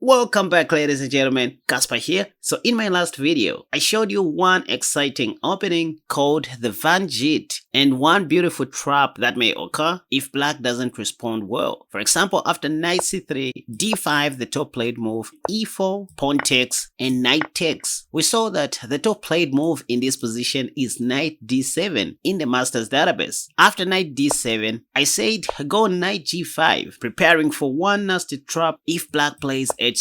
Welcome back, ladies and gentlemen. Casper here. So in my last video, I showed you one exciting opening called the Geet and one beautiful trap that may occur if black doesn't respond well. For example, after knight c3, d5, the top played move, e4, pawn takes, and knight takes. We saw that the top played move in this position is knight d7 in the master's database. After knight d7, I said go knight g5, preparing for one nasty trap if black plays h6.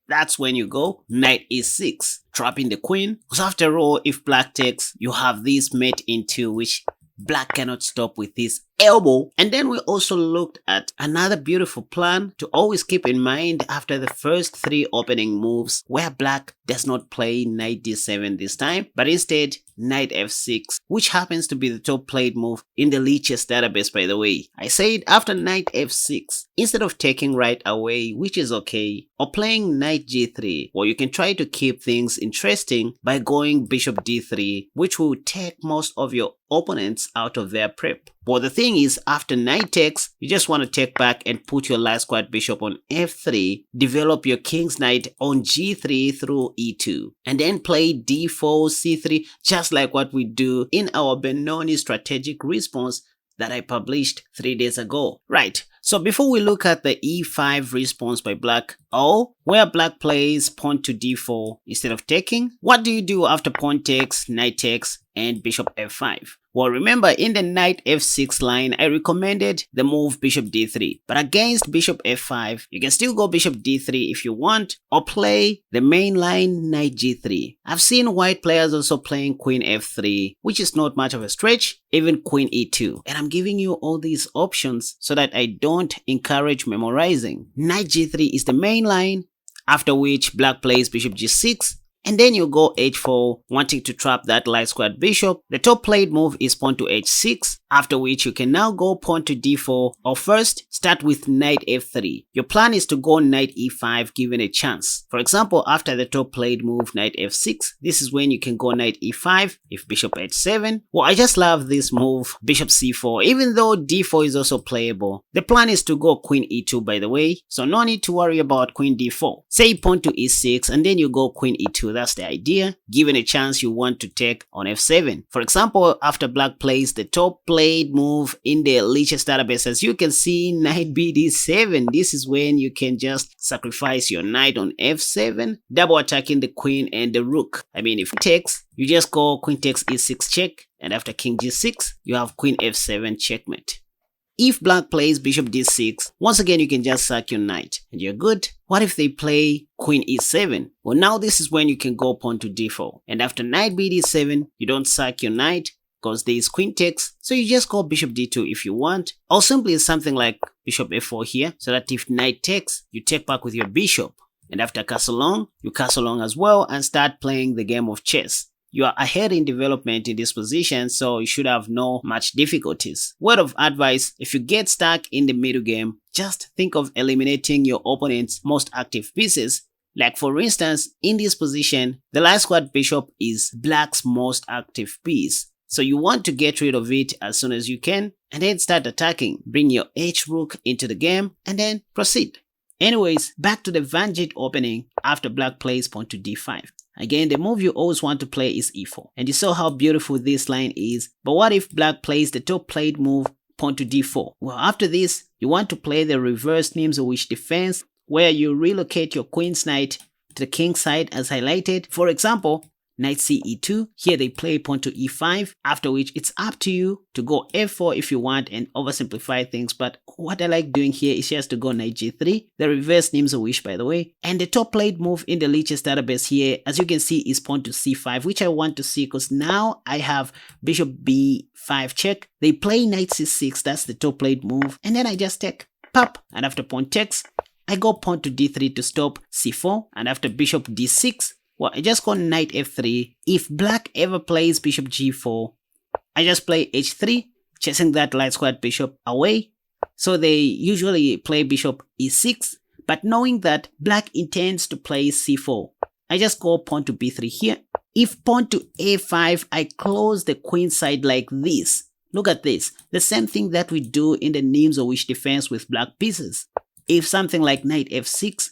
That's when you go knight e6, trapping the queen, because after all, if black takes, you have this mate into which black cannot stop with his elbow. And then we also looked at another beautiful plan to always keep in mind after the first three opening moves, where black does not play knight d7 this time, but instead knight f6, which happens to be the top played move in the Lichess database, by the way. I said after knight f6, instead of taking right away, which is okay, or playing knight g3, well, you can try to keep things interesting by going bishop d3, which will take most of your opponents out of their prep. But the thing is, after knight takes, you just want to take back and put your light squad bishop on f3, develop your king's knight on g3 through e2, and then play d4, c3, just like what we do in our Benoni strategic response that I published 3 days ago. Right, so before we look at the e5 response by black, where black plays pawn to d4 instead of taking, what do you do after pawn takes, knight takes, and bishop f5? Well, remember in the knight f6 line, I recommended the move bishop d3, but against bishop f5, you can still go bishop d3 if you want, or play the main line knight g3. I've seen white players also playing queen f3, which is not much of a stretch, even queen e2. And I'm giving you all these options so that I don't encourage memorizing. Knight g3 is the main line, after which black plays bishop g6, and then you go h4, wanting to trap that light squared bishop. The top played move is pawn to h6, after which you can now go pawn to d4, or first start with knight f3. Your plan is to go knight e5 given a chance. For example, after the top played move knight f6, this is when you can go knight e5 if bishop h7. Well, I just love this move, bishop c4, even though d4 is also playable. The plan is to go queen e2, by the way, so no need to worry about queen d4. Say pawn to e6 and then you go queen e2. That's the idea, given a chance you want to take on f7. For example, after black plays the top played move in the Lichess database, as you can see, knight bd7, this is when you can just sacrifice your knight on f7, double attacking the queen and the rook. I mean, if it takes, you just go queen takes e6 check, and after king g6, you have queen f7 checkmate. If black plays bishop d6, once again you can just sack your knight and you're good. What if they play queen e7? Well, now this is when you can go pawn to d4. And after knight bd7, you don't sack your knight because there is queen takes, so you just go bishop d2 if you want. Or simply something like bishop f4 here, so that if knight takes, you take back with your bishop. And after castle long, you castle long as well and start playing the game of chess. You are ahead in development in this position, so you should have no much difficulties. Word of advice, if you get stuck in the middle game, just think of eliminating your opponent's most active pieces. Like for instance, in this position, the light squared bishop is black's most active piece. So you want to get rid of it as soon as you can, and then start attacking. Bring your h-rook into the game, and then proceed. Anyways, back to the Geet opening after black plays pawn to d5. Again, the move you always want to play is e4. And you saw how beautiful this line is. But what if black plays the top played move pawn to d4? Well, after this, you want to play the reverse Nc3 defense, where you relocate your queen's knight to the king's side as highlighted. For example, knight ce2, here they play pawn to e5, after which it's up to you to go f4 if you want and oversimplify things, but what I like doing here is just to go knight g3, the reverse Nc3 by the way, and the top played move in the Lichess database here, as you can see, is pawn to c5, which I want to see because now I have bishop b5 check, they play knight c6, that's the top played move, and then I just take, pop, and after pawn takes, I go pawn to d3 to stop c4, and after bishop d6, well, I just go knight f3. If black ever plays bishop g4, I just play h3, chasing that light squared bishop away. So they usually play bishop e6, but knowing that black intends to play c4, I just go pawn to b3 here. If pawn to a5, I close the queen side like this. Look at this, the same thing that we do in the Nc3 defense with black pieces. If something like knight f6,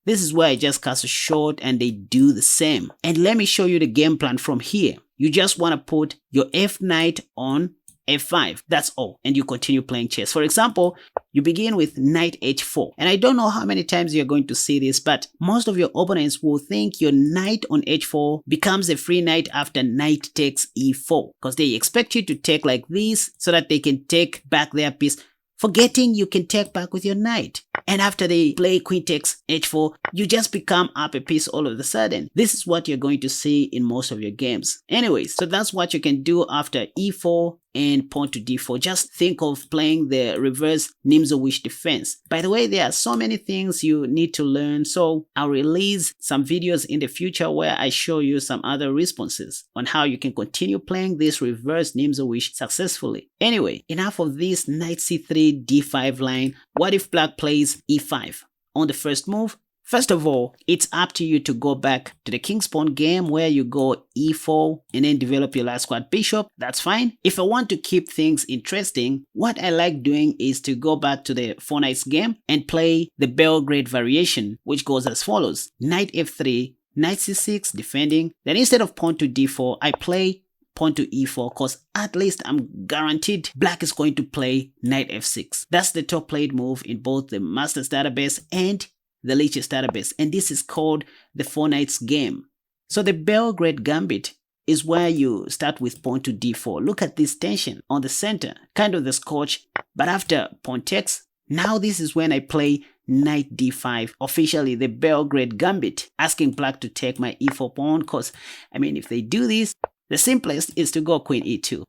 This is where I just castle short and they do the same. And let me show you the game plan from here. You just want to put your F knight on F5. That's all. And you continue playing chess. For example, you begin with knight H4. And I don't know how many times you're going to see this, but most of your opponents will think your knight on H4 becomes a free knight after knight takes E4. Because they expect you to take like this so that they can take back their piece, forgetting you can take back with your knight. And after they play queen takes H4, you just become up a piece all of a sudden. This is what you're going to see in most of your games. Anyways, so that's what you can do after E4 and pawn to D4. Just think of playing the reverse Nc3 defense. By the way, there are so many things you need to learn, so I'll release some videos in the future where I show you some other responses on how you can continue playing this reverse Nc3 successfully. Anyway, enough of this knight C3 D5 line. What if black plays E5 on the first move? First of all, it's up to you to go back to the king's pawn game where you go E4 and then develop your last squad bishop. That's fine. If I want to keep things interesting, what I like doing is to go back to the 4 knights game and play the Belgrade variation, which goes as follows. Knight F3, knight C6 defending. Then instead of pawn to D4, I play pawn to E4 because at least I'm guaranteed black is going to play knight F6. That's the top played move in both the Masters database and the Lichess database, and this is called the 4 knights game. So the Belgrade Gambit is where you start with pawn to D4. Look at this tension on the center, kind of the Scotch, but after pawn takes, now this is when I play knight D5, officially the Belgrade Gambit, asking black to take my E4 pawn because, I mean, if they do this, the simplest is to go queen E2.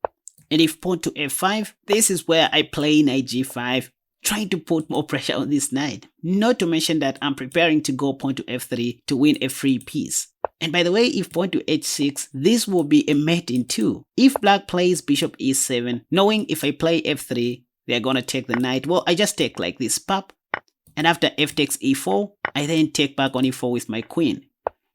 And if pawn to F5, this is where I play knight G5, trying to put more pressure on this knight. Not to mention that I'm preparing to go pawn to F3 to win a free piece. And by the way, if pawn to H6, this will be a mate in 2. If black plays bishop E7, knowing if I play F3, they're gonna take the knight, well, I just take like this, pop. And after F takes E4, I then take back on E4 with my queen.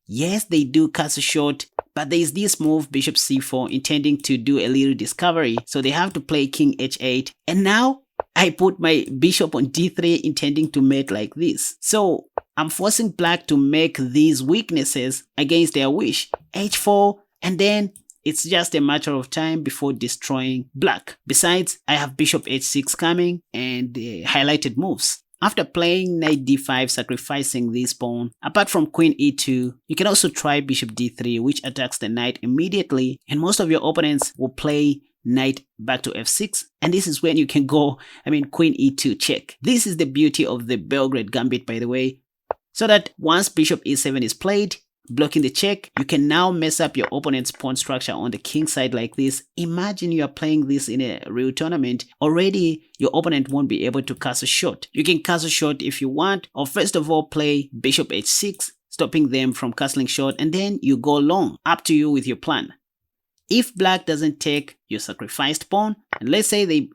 Yes, they do castle short, but there is this move, bishop C4, intending to do a little discovery, so they have to play king H8. And now, I put my bishop on D3 intending to mate like this. So I'm forcing black to make these weaknesses against their wish. H4, and then it's just a matter of time before destroying black. Besides, I have bishop H6 coming and highlighted moves. After playing knight D5, sacrificing this pawn, apart from queen E2, you can also try bishop D3, which attacks the knight immediately, and most of your opponents will play knight back to F6, and this is when you can go, queen E2 check. This is the beauty of the Belgrade Gambit, by the way, so that once bishop E7 is played, blocking the check, you can now mess up your opponent's pawn structure on the king side like this. Imagine you are playing this in a real tournament. Already, your opponent won't be able to castle short. You can castle short if you want, or first of all play bishop H6, stopping them from castling short, and then you go long. Up to you with your plan. If black doesn't take your sacrificed pawn, and let's say they,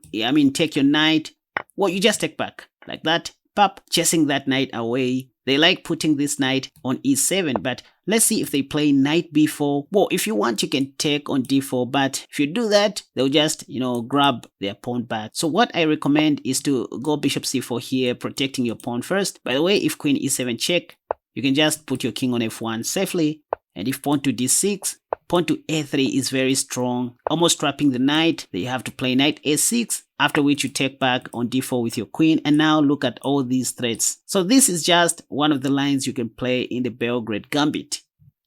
take your knight, well, you just take back like that, pop, chasing that knight away. They like putting this knight on E7, but let's see if they play knight B4. Well, if you want, you can take on D4, but if you do that, they'll just, grab their pawn back. So what I recommend is to go bishop C4 here, protecting your pawn first. By the way, if queen E7 check, you can just put your king on F1 safely. And if pawn to D6, pawn to A3 is very strong, almost trapping the knight. Then you have to play knight A6, after which you take back on D4 with your queen. And now look at all these threats. So this is just one of the lines you can play in the Belgrade Gambit.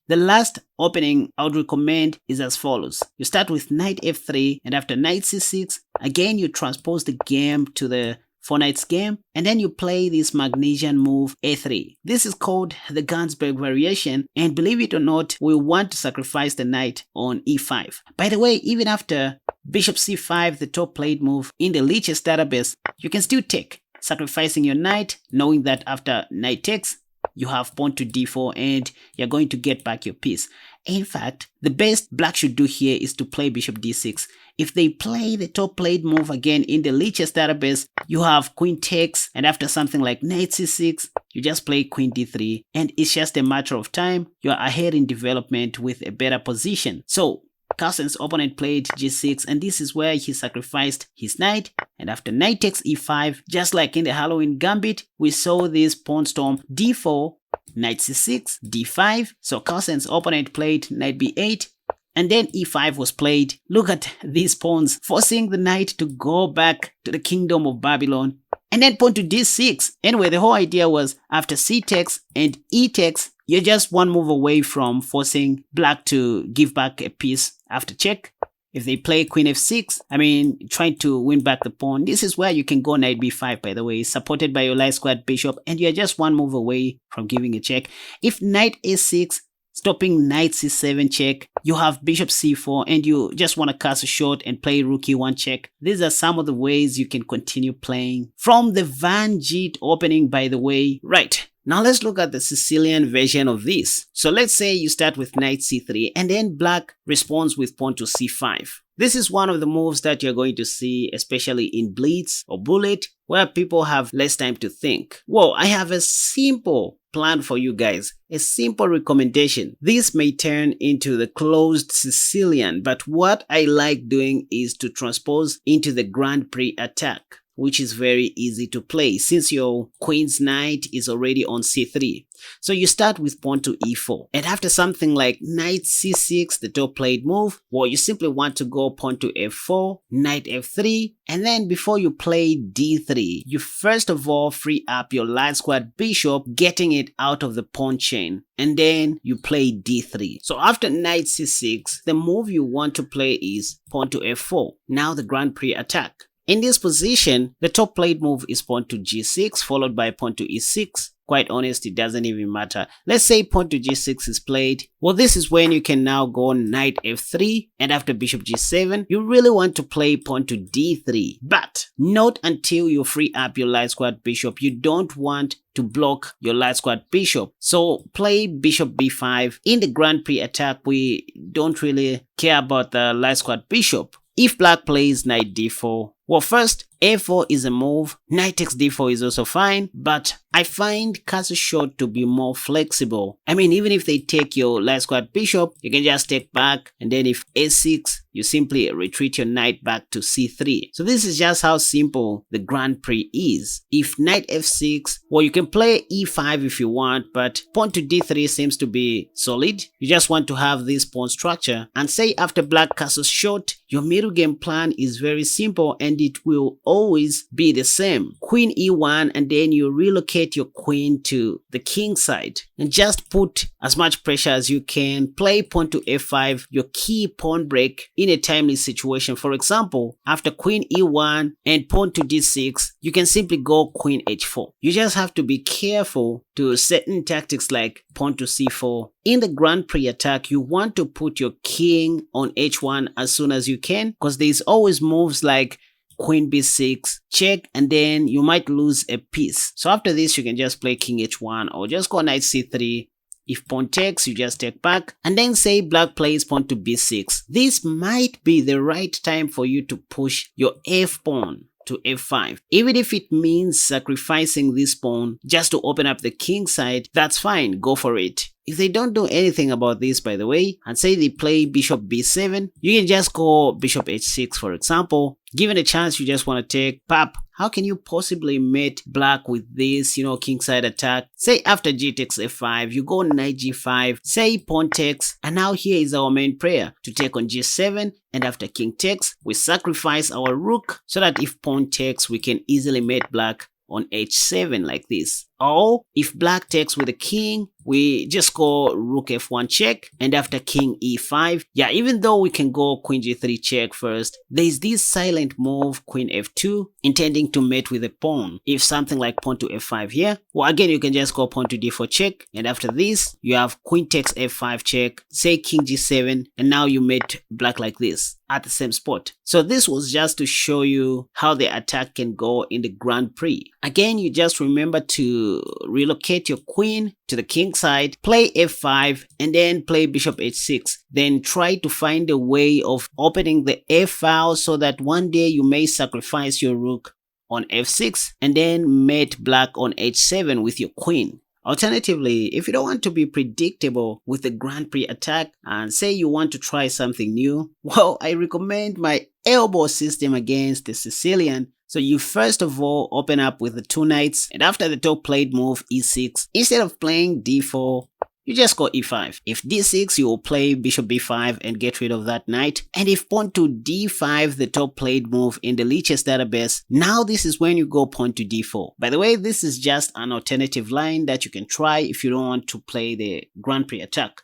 The last opening I would recommend is as follows. You start with knight F3, and after knight C6, again you transpose the game to the 4 knights game, and then you play this Magnesian move A3. This is called the Gansberg variation, and believe it or not, we want to sacrifice the knight on E5. By the way, even after bishop C5, the top played move in the Lichess database, you can still take, sacrificing your knight, knowing that after knight takes, you have pawn to D4 and you're going to get back your piece. In fact, the best black should do here is to play bishop D6. If they play the top played move again in the Lichess database, you have queen takes, and after something like knight C6, you just play queen D3, and it's just a matter of time. You're ahead in development with a better position. So Carlsen's opponent played G6, and this is where he sacrificed his knight, and after knight takes E5, just like in the Halloween Gambit, we saw this pawn storm D4, knight c6, d5. So Carlsen's opponent played knight b8. And then e5 was played. Look at these pawns, forcing the knight to go back to the kingdom of Babylon. And then pawn to d6. Anyway, the whole idea was after c takes and e takes, you're just one move away from forcing black to give back a piece after check. If they play queen f6, trying to win back the pawn, this is where you can go knight b5, by the way, supported by your light squared bishop, and you're just one move away from giving a check. If knight a6, stopping knight c7 check, you have bishop c4 and you just want to cast a shot and play rook e1 check. These are some of the ways you can continue playing from the Van Geet opening, by the way. Right, now let's look at the Sicilian version of this. So let's say you start with knight c3 and then black responds with pawn to c5. This is one of the moves that you're going to see, especially in blitz or bullet, where people have less time to think. Whoa, I have a simple plan for you guys, a simple recommendation. This may turn into the closed Sicilian, but what I like doing is to transpose into the Grand Prix attack, which is very easy to play since your queen's knight is already on c3. So you start with pawn to e4, and after something like knight c6, the top played move, well, you simply want to go pawn to f4, knight f3, and then before you play d3, you first of all free up your light squared bishop, getting it out of the pawn chain, and then you play d3. So after knight c6, the move you want to play is pawn to f4, now the Grand Prix attack. In this position, the top played move is pawn to g6 followed by pawn to e6. Quite honest, it doesn't even matter. Let's say pawn to g6 is played. Well, this is when you can now go knight f3, and after bishop g7, you really want to play pawn to d3. But not until you free up your light squared bishop. You don't want to block your light squared bishop. So play bishop b5. In the Grand Prix attack, we don't really care about the light squared bishop. If black plays knight d4, well, first, a4 is a move, knight takes d4 is also fine, but I find castle shot to be more flexible. Even if they take your light squared bishop, you can just take back, and then if a6, you simply retreat your knight back to c3. So this is just how simple the Grand Prix is. If knight f6, well, you can play e5 if you want, but pawn to d3 seems to be solid. You just want to have this pawn structure, and say after black castles short, your middle game plan is very simple and it will always be the same. Queen e1, and then you relocate your queen to the king side and just put as much pressure as you can. Play pawn to f5, your key pawn break in a timely situation. For example, after queen e1 and pawn to d6, you can simply go queen h4. You just have to be careful to certain tactics like pawn to c4. In the Grand Prix attack, you want to put your king on h1 as soon as you can, because there's always moves like queen b6, check, and then you might lose a piece. So after this, you can just play king h1 or just go knight c3. If pawn takes, you just take back, and then say black plays pawn to b6. This might be the right time for you to push your f pawn to f5. Even if it means sacrificing this pawn just to open up the king side, that's fine, go for it. If they don't do anything about this, by the way, and say they play bishop b7, you can just go bishop h6, for example. Given a chance, you just want to take pap. How can you possibly mate black with this, kingside attack? Say after g takes f5, you go knight g5, say pawn takes, and now here is our main prayer to take on g7, and after king takes, we sacrifice our rook so that if pawn takes, we can easily mate black on h7 like this. Or if black takes with the king, we just go rook f1 check, and after king e5, even though we can go queen g3 check first, there's this silent move queen f2 intending to mate with a pawn. If something like pawn to f5 here, well, again, you can just go pawn to d4 check, and after this, you have queen takes f5 check, say king g7, and now you mate black like this at the same spot. So this was just to show you how the attack can go in the Grand Prix. Again, you just remember to relocate your queen to the king side, play f5, and then play bishop h6. Then try to find a way of opening the f file so that one day you may sacrifice your rook on f6 and then mate black on h7 with your queen. Alternatively, if you don't want to be predictable with the Grand Prix attack and say you want to try something new, well, I recommend my elbow system against the Sicilian. So you first of all open up with the 2 knights, and after the top played move e6, instead of playing d4, you just go e5. If d6, you will play bishop b5 and get rid of that knight. And if pawn to d5, the top played move in the Lichess database, now this is when you go pawn to d4. By the way, this is just an alternative line that you can try if you don't want to play the Grand Prix attack.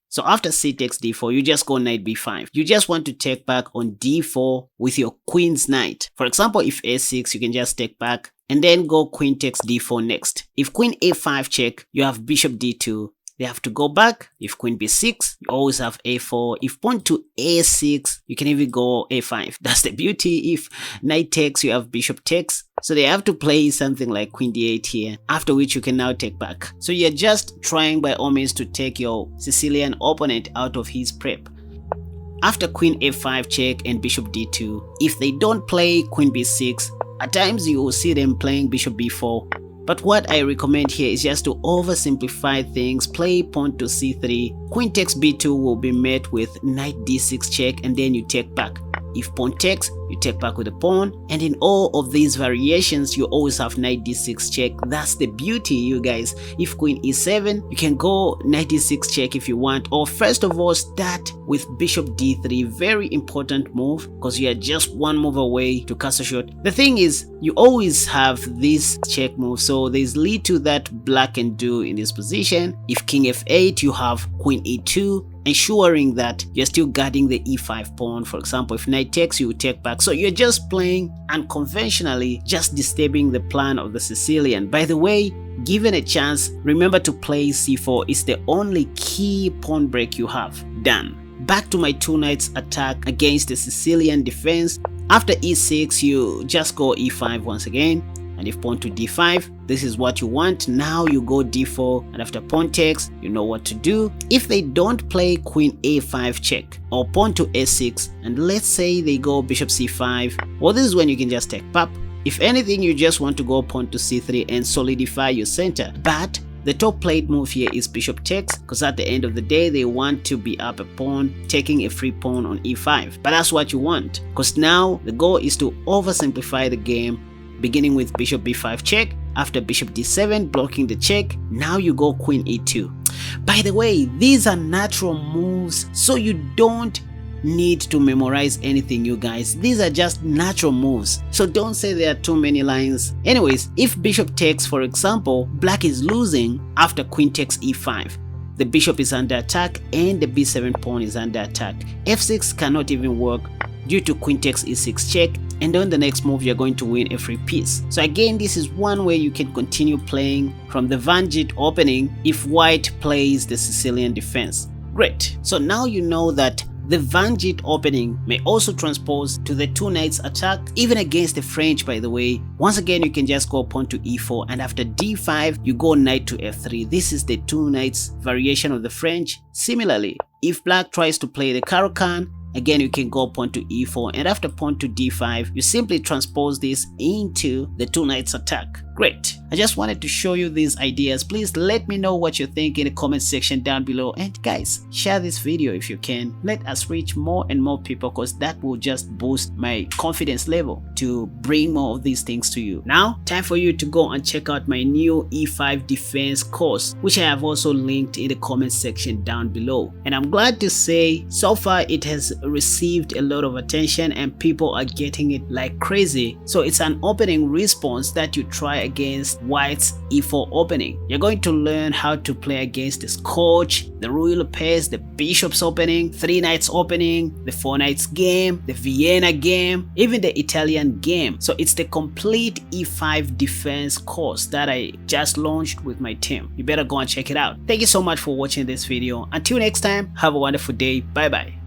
So after c takes d4, you just go knight b5. You just want to take back on d4 with your queen's knight. For example, if a6, you can just take back and then go queen takes d4 next. If queen a5 check, you have bishop d2. They have to go back. If queen b6, you always have a4. If pawn to a6, you can even go a5. That's the beauty. If knight takes, you have bishop takes. So they have to play something like queen d8 here, after which you can now take back. So you're just trying by all means to take your Sicilian opponent out of his prep. After queen a5 check and bishop d2, if they don't play queen b6, at times you will see them playing bishop b4. But what I recommend here is just to oversimplify things, play pawn to c3, queen takes b2 will be met with knight d6 check, and then you take back. If pawn takes, you take back with a pawn, and in all of these variations, you always have knight d6 check. That's the beauty, you guys. If queen e7, you can go knight d6 check if you want, or first of all, start with bishop d3. Very important move, because you are just one move away to castle shot. The thing is, you always have this check move, so there's little that black can do in this position. If king f8, you have queen e2, ensuring that you're still guarding the e5 pawn. For example, if knight takes, you take back. So you're just playing unconventionally, just disturbing the plan of the Sicilian. By the way, given a chance, remember to play c4. It's the only key pawn break you have. Done. Back to my 2 knights attack against the Sicilian defense. After e6, you just go e5 once again. And if pawn to d5, this is what you want. Now you go d4, and after pawn takes, you know what to do. If they don't play queen a5 check or pawn to a6, and let's say they go bishop c5, well, this is when you can just take pap. If anything, you just want to go pawn to c3 and solidify your center. But the top played move here is bishop takes, because at the end of the day, they want to be up a pawn, taking a free pawn on e5. But that's what you want, because now the goal is to oversimplify the game, beginning with bishop b5 check. After bishop d7, blocking the check, now you go queen e2. By the way, these are natural moves, so you don't need to memorize anything, you guys. These are just natural moves, so don't say there are too many lines. Anyways, if bishop takes, for example, black is losing after queen takes e5. The bishop is under attack and the b7 pawn is under attack. f6 cannot even work due to queen takes e6 check, and on the next move you're going to win a free piece. So again, this is one way you can continue playing from the Van Geet opening if white plays the Sicilian defense. Great. So now you know that the Van Geet opening may also transpose to the 2 knights attack, even against the French, by the way. Once again, you can just go pawn to e4, and after d5, you go knight to f3. This is the 2 knights variation of the French. Similarly, if black tries to play the Caro-Kann, again, you can go pawn to e4, and after pawn to d5, you simply transpose this into the 2 knights attack. Great. I just wanted to show you these ideas. Please let me know what you think in the comment section down below, and guys, share this video if you can. Let us reach more and more people, because that will just boost my confidence level to bring more of these things to you. Now, time for you to go and check out my new e5 defense course, which I have also linked in the comment section down below. And I'm glad to say, so far it has received a lot of attention and people are getting it like crazy. So it's an opening response that you try against white's e4 opening. You're going to learn how to play against the Scotch, the Ruy Lopez, the Bishop's opening, 3 knights opening, the 4 knights game, the Vienna game, even the Italian game. So it's the complete e5 defense course that I just launched with my team. You better go and check it out. Thank you so much for watching this video. Until next time, have a wonderful day. Bye bye.